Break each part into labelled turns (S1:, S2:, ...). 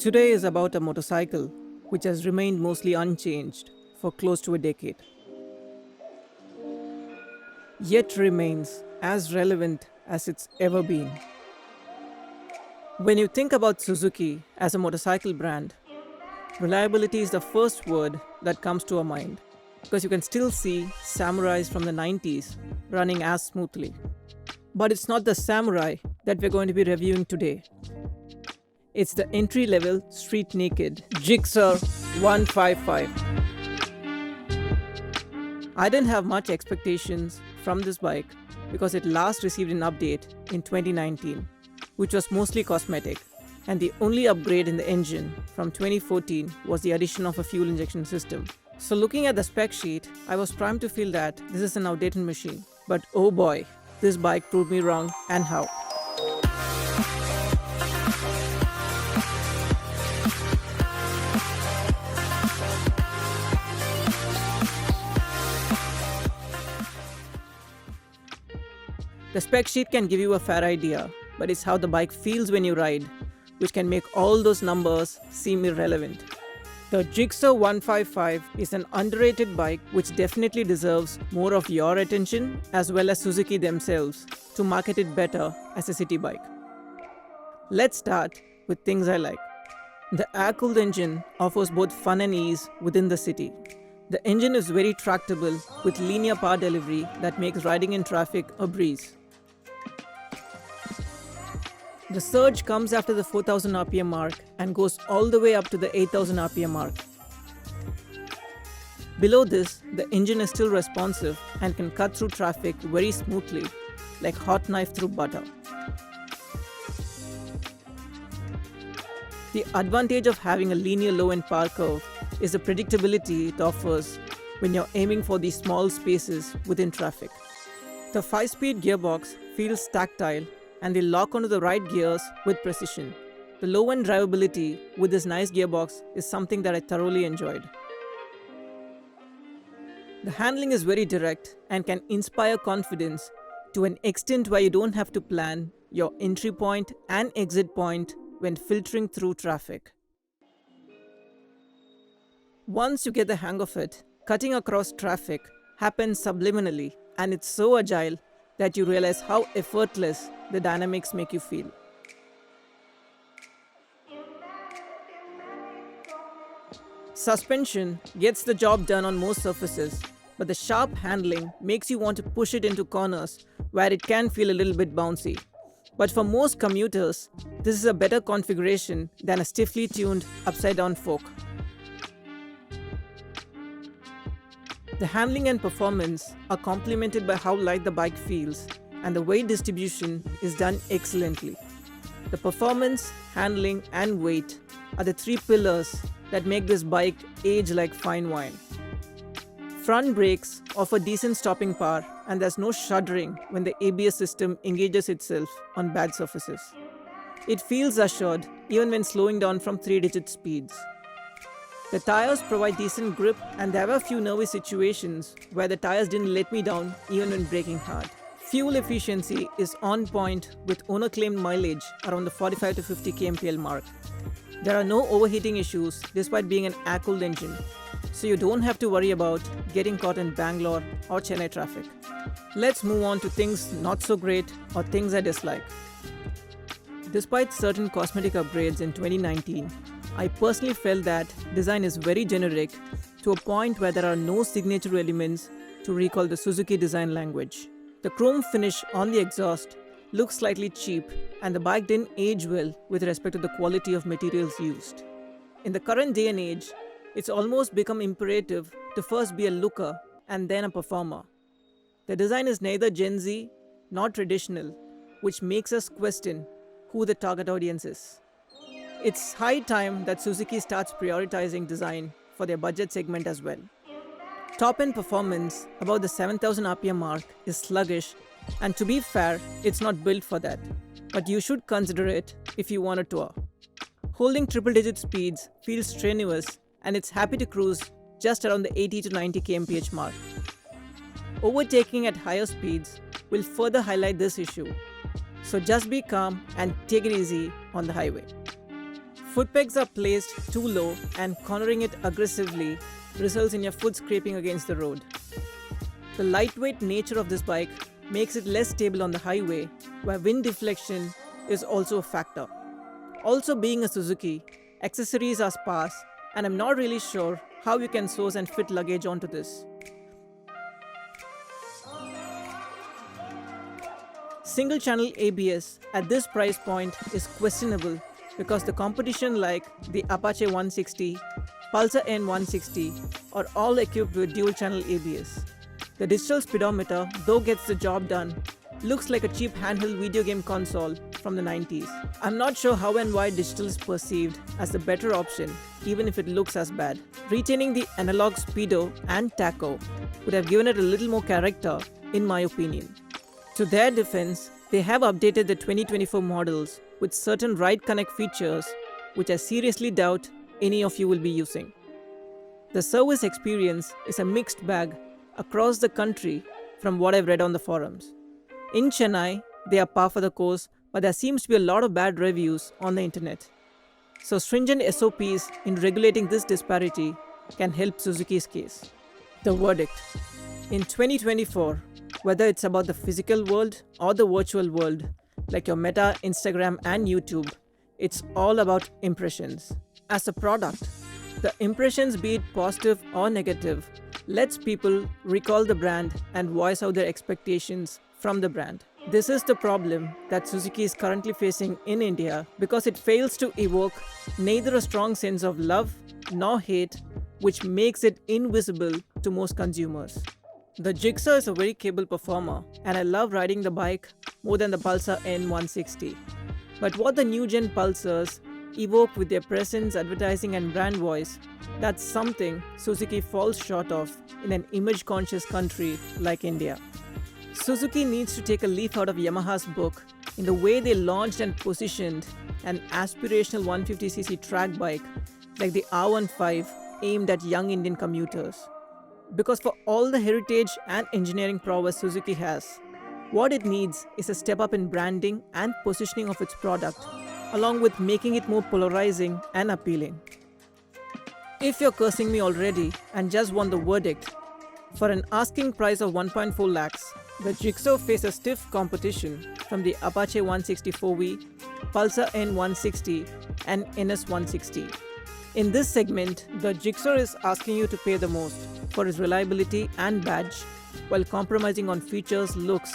S1: Today is about a motorcycle which has remained mostly unchanged for close to a decade, yet remains as relevant as it's ever been. When you think about Suzuki as a motorcycle brand, reliability is the first word that comes to our mind because you can still see samurais from the 90s running as smoothly. But it's not the samurai that we're going to be reviewing today. It's the entry-level street naked Gixxer 155. I didn't have much expectations from this bike because it last received an update in 2019, which was mostly cosmetic, and the only upgrade in the engine from 2014 was the addition of a fuel injection system. So looking at the spec sheet, I was primed to feel that this is an outdated machine. But oh boy, this bike proved me wrong, and how. The spec sheet can give you a fair idea, but it's how the bike feels when you ride, which can make all those numbers seem irrelevant. The Gixxer 155 is an underrated bike which definitely deserves more of your attention as well as Suzuki themselves to market it better as a city bike. Let's start with things I like. The air-cooled engine offers both fun and ease within the city. The engine is very tractable with linear power delivery that makes riding in traffic a breeze. The surge comes after the 4000 RPM mark and goes all the way up to the 8000 RPM mark. Below this, the engine is still responsive and can cut through traffic very smoothly, like hot knife through butter. The advantage of having a linear low-end power curve is the predictability it offers when you're aiming for these small spaces within traffic. The 5-speed gearbox feels tactile and they lock onto the right gears with precision. The low-end drivability with this nice gearbox is something that I thoroughly enjoyed. The handling is very direct and can inspire confidence to an extent where you don't have to plan your entry point and exit point when filtering through traffic. Once you get the hang of it, cutting across traffic happens subliminally, and it's so agile that you realize how effortless the dynamics make you feel. Suspension gets the job done on most surfaces, but the sharp handling makes you want to push it into corners where it can feel a little bit bouncy. But for most commuters, this is a better configuration than a stiffly tuned upside-down fork. The handling and performance are complemented by how light the bike feels, and the weight distribution is done excellently. The performance, handling, and weight are the three pillars that make this bike age like fine wine. Front brakes offer decent stopping power, and there's no shuddering when the ABS system engages itself on bad surfaces. It feels assured even when slowing down from 3-digit speeds. The tires provide decent grip, and there were a few nervy situations where the tires didn't let me down even when braking hard. Fuel efficiency is on point with owner-claimed mileage around the 45 to 50 kmpl mark. There are no overheating issues despite being an air-cooled engine, so you don't have to worry about getting caught in Bangalore or Chennai traffic. Let's move on to things not so great or things I dislike. Despite certain cosmetic upgrades in 2019, I personally felt that design is very generic to a point where there are no signature elements to recall the Suzuki design language. The chrome finish on the exhaust looks slightly cheap, and the bike didn't age well with respect to the quality of materials used. In the current day and age, it's almost become imperative to first be a looker and then a performer. The design is neither Gen Z nor traditional, which makes us question who the target audience is. It's high time that Suzuki starts prioritizing design for their budget segment as well. Top-end performance above the 7000 RPM mark is sluggish, and to be fair, it's not built for that. But you should consider it if you want a tour. Holding triple-digit speeds feels strenuous, and it's happy to cruise just around the 80 to 90 kmph mark. Overtaking at higher speeds will further highlight this issue, so just be calm and take it easy on the highway. Foot pegs are placed too low and cornering it aggressively results in your foot scraping against the road. The lightweight nature of this bike makes it less stable on the highway, where wind deflection is also a factor. Also, being a Suzuki, accessories are sparse, and I'm not really sure how you can source and fit luggage onto this. Single channel ABS at this price point is questionable because the competition like the Apache 160, Pulsar N160 are all equipped with dual channel ABS. The digital speedometer, though gets the job done, looks like a cheap handheld video game console from the 90s. I'm not sure how and why digital is perceived as the better option, even if it looks as bad. Retaining the analog speedo and tacho would have given it a little more character, in my opinion. To their defense, they have updated the 2024 models with certain Ride Connect features, which I seriously doubt any of you will be using. The service experience is a mixed bag across the country from what I've read on the forums. In Chennai, they are par for the course, but there seems to be a lot of bad reviews on the internet. So stringent SOPs in regulating this disparity can help Suzuki's case. The verdict. In 2024, whether it's about the physical world or the virtual world, like your Meta, Instagram, and YouTube, it's all about impressions. As a product, the impressions, be it positive or negative, lets people recall the brand and voice out their expectations from the brand. This is the problem that Suzuki is currently facing in India because it fails to evoke neither a strong sense of love nor hate, which makes it invisible to most consumers. The Gixxer is a very capable performer and I love riding the bike more than the Pulsar N160. But what the new gen Pulsars evoke with their presence, advertising and brand voice, that's something Suzuki falls short of in an image-conscious country like India. Suzuki needs to take a leaf out of Yamaha's book in the way they launched and positioned an aspirational 150cc track bike like the R15 aimed at young Indian commuters. Because for all the heritage and engineering prowess Suzuki has, what it needs is a step up in branding and positioning of its product, along with making it more polarizing and appealing. If you're cursing me already and just want the verdict, for an asking price of 1.4 lakhs, the Gixxer faces stiff competition from the Apache 164V, Pulsar N160 and NS160. In this segment, the Gixxer is asking you to pay the most for its reliability and badge, while compromising on features, looks,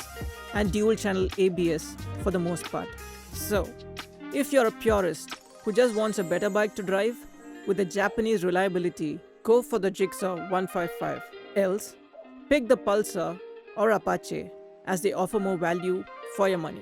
S1: and dual-channel ABS for the most part. So, if you're a purist who just wants a better bike to drive with the Japanese reliability, go for the Gixxer 155. Else, pick the Pulsar or Apache as they offer more value for your money.